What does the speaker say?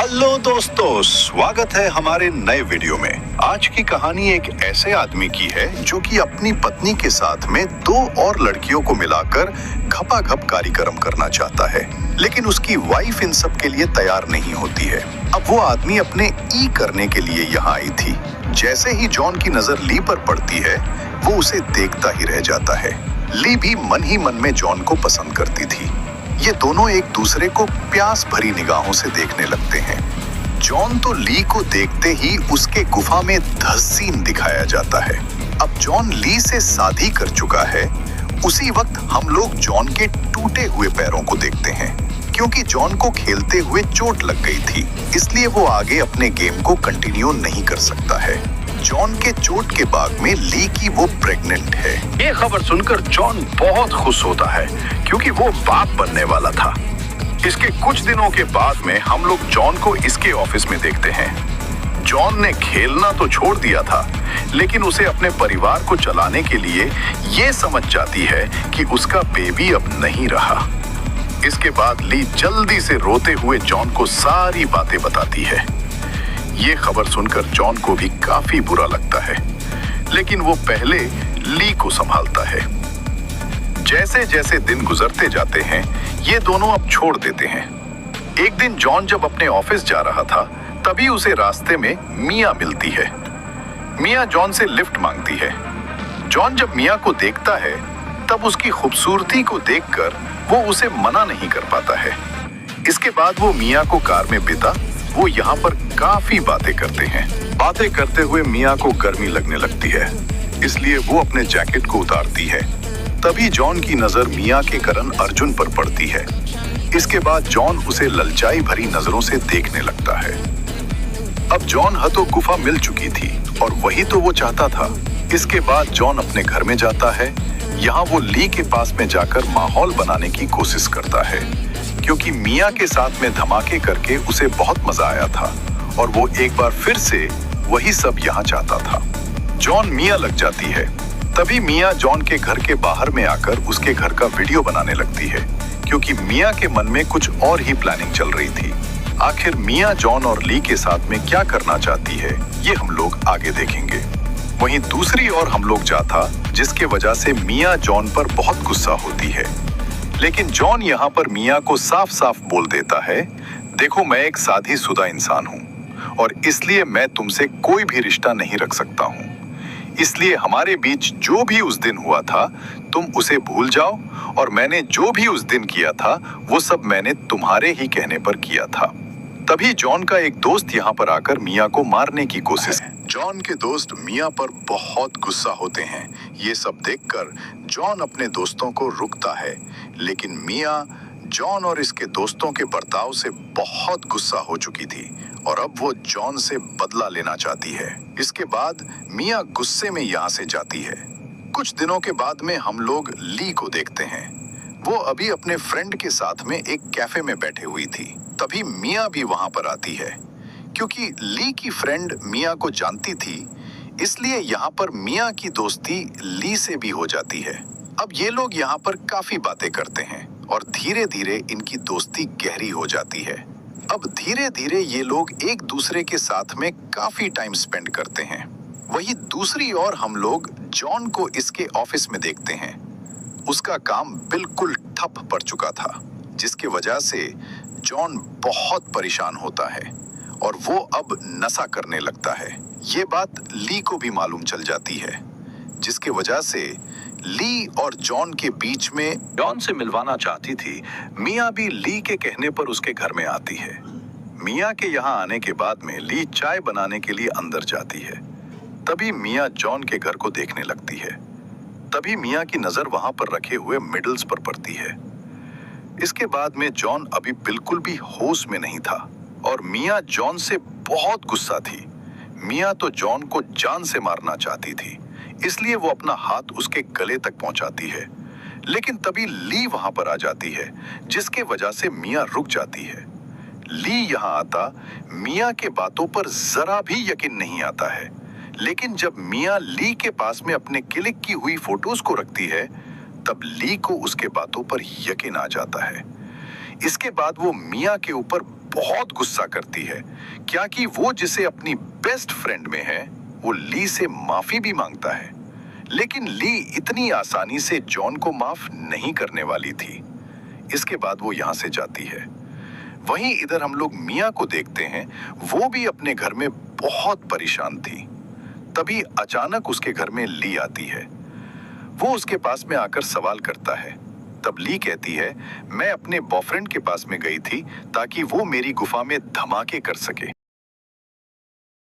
Hello दोस्तों, स्वागत है हमारे नए वीडियो में। आज की कहानी एक ऐसे आदमी की है जो कि अपनी पत्नी के साथ में 2 और लड़कियों को मिलाकर घपाघप कार्यक्रम करना चाहता है, लेकिन उसकी वाइफ इन सब के लिए तैयार नहीं होती है। अब वो आदमी अपने ई करने के लिए यहाँ आई थी। जैसे ही जॉन की नजर ली पर पड़ती है, वो उसे देखता ही रह जाता है। ली भी मन ही मन में जॉन को पसंद करती थी। ये दोनों एक दूसरे को प्यास भरी निगाहों से देखने लगते हैं। जॉन तो ली को देखते ही उसके गुफा में धसीन दिखाया जाता है। अब जॉन ली से शादी कर चुका है। उसी वक्त हम लोग जॉन के टूटे हुए पैरों को देखते हैं, क्योंकि जॉन को खेलते हुए चोट लग गई थी, इसलिए वो आगे अपने गेम को कंटिन्यू नहीं कर सकता है। जॉन के चोट के बाद में ली की वो प्रेग्नेंट है। ये खबर सुनकर जॉन बहुत खुश होता है, क्योंकि वो बाप बनने वाला था। इसके कुछ दिनों के बाद में हम लोग जॉन को इसके ऑफिस में देखते हैं। जॉन ने खेलना तो छोड़ दिया था, लेकिन उसे अपने परिवार को चलाने के लिए ये समझ जाती है कि उसका बेबी अब नहीं रहा। इसके बाद ली जल्दी से रोते हुए जॉन को सारी बातें बताती है। ये खबर सुनकर जॉन को भी काफी बुरा लगता है, लेकिन वो पहले ली को संभालता है। जैसे जैसे दिन गुजरते जाते हैं, ये दोनों अब छोड़ देते हैं। एक दिन जॉन जब अपने ऑफिस जा रहा था, तभी उसे रास्ते में मिया मिलती है। मिया जॉन से लिफ्ट मांगती है। जॉन जब मिया को देखता है, तब उसकी खूबसूरती को देखकर वो उसे मना नहीं कर पाता है। इसके बाद वो मिया को कार में बिता वो यहाँ पर काफी बातें करते हैं। बातें करते हुए मिया को गर्मी लगने लगती है, इसलिए वो अपने जैकेट को उतारती है। तभी जॉन की नजर मिया के करण अर्जुन पर पड़ती है। इसके बाद जॉन उसे ललचाई भरी नजरों से देखने लगता है। अब जॉन हतो गुफा मिल चुकी थी, और वही तो वो चाहता था। इसके बाद जॉन अपने घर में जाता है। यहाँ वो ली के पास में जाकर माहौल बनाने की कोशिश करता है, क्योंकि मिया के साथ में धमाके करके उसे बहुत मजा आया था, और वो एक बार फिर से वही सब यहाँ चाहता था। जॉन मिया लग जाती है। तभी मिया जॉन के घर के बाहर में आकर उसके घर का वीडियो बनाने लगती है, क्योंकि मिया के मन में कुछ और ही प्लानिंग चल रही थी। आखिर मिया जॉन और ली के साथ में क्या करना चाहती है, ये हम लोग आगे देखेंगे। वहीं दूसरी ओर हम लोग जाता, जिसके वजह से मिया जॉन पर बहुत गुस्सा होती है। लेकिन जॉन यहाँ पर मिया को साफ साफ बोल देता है, देखो मैं एक शादीशुदा इंसान हूँ, और इसलिए मैं तुमसे कोई भी रिश्ता नहीं रख सकता हूँ। इसलिए हमारे बीच जो भी उस दिन हुआ था, तुम उसे भूल जाओ, और मैंने जो भी उस दिन किया था, वो सब मैंने तुम्हारे ही कहने पर किया था। तभी जॉन का एक दोस्त यहाँ पर आकर मिया को मारने की कोशिश। जॉन के दोस्त मिया पर बहुत गुस्सा होते हैं। ये सब देखकर जॉन अपने दोस्तों को रुकता है, लेकिन मिया जॉन और इसके दोस्तों के बर्ताव से बहुत गुस्सा हो चुकी थी, और अब वो जॉन से बदला लेना चाहती है। इसके बाद मिया गुस्से में यहाँ से जाती है। कुछ दिनों के बाद में हम लोग ली को देखते हैं। वो अभी अपने फ्रेंड के साथ में एक कैफे में बैठे हुई थी। तभी मिया भी वहां पर आती है। क्योंकि ली की फ्रेंड मिया को जानती थी, इसलिए यहाँ पर मिया की दोस्ती ली से भी हो जाती है। अब ये लोग यहाँ पर काफी बातें करते हैं, और धीरे धीरे इनकी दोस्ती गहरी हो जाती है। अब धीरे धीरे ये लोग एक दूसरे के साथ में काफी टाइम स्पेंड करते हैं। वही दूसरी ओर हम लोग जॉन को इसके ऑफिस में देखते हैं। उसका काम बिल्कुल ठप पड़ चुका था, जिसकी वजह से जॉन बहुत परेशान होता है, और वो अब नशा करने लगता है। ये बात ली को भी मालूम चल जाती है, जिसके वजह से ली और जॉन के बीच में जॉन से मिलवाना चाहती थी। मिया भी ली के कहने पर उसके घर में आती है। मिया के यहाँ आने के बाद में ली चाय बनाने के लिए अंदर जाती है। तभी मिया जॉन के घर को देखने लगती है। तभी मिया की नजर वहां पर रखे हुए मिडल्स पर पड़ती है। इसके बाद में जॉन अभी बिल्कुल भी होश में नहीं था, और मिया जॉन से बहुत गुस्सा थी। मिया तो जॉन को जान से मारना चाहती थी, इसलिए वो अपना हाथ उसके गले तक पहुंचाती है। लेकिन तभी ली वहां पर आ जाती है, जिसके वजह से मिया रुक जाती है। ली यहाँ आता मिया के बातों पर जरा भी यकीन नहीं आता है, लेकिन जब मिया ली के पास में अपने क्लिक की हुई फोटोज को रखती है, तब ली को उसके बातों पर यकीन आ जाता है। इसके बाद वो मिया के ऊपर बहुत गुस्सा करती है, क्या कि वो जिसे अपनी बेस्ट फ्रेंड में है वो ली से माफी भी मांगता है। लेकिन ली इतनी आसानी से जॉन को माफ नहीं करने वाली थी। इसके बाद वो यहां से जाती है। वहीं इधर हम लोग मिया को देखते हैं, वो भी अपने घर में बहुत परेशान थी। तभी अचानक उसके घर में ली आती है। वो उसके पास में आकर सवाल करता है। तब ली कहती है, मैं अपने बॉयफ्रेंड के पास में गई थी ताकि वो मेरी गुफा में धमाके कर सके।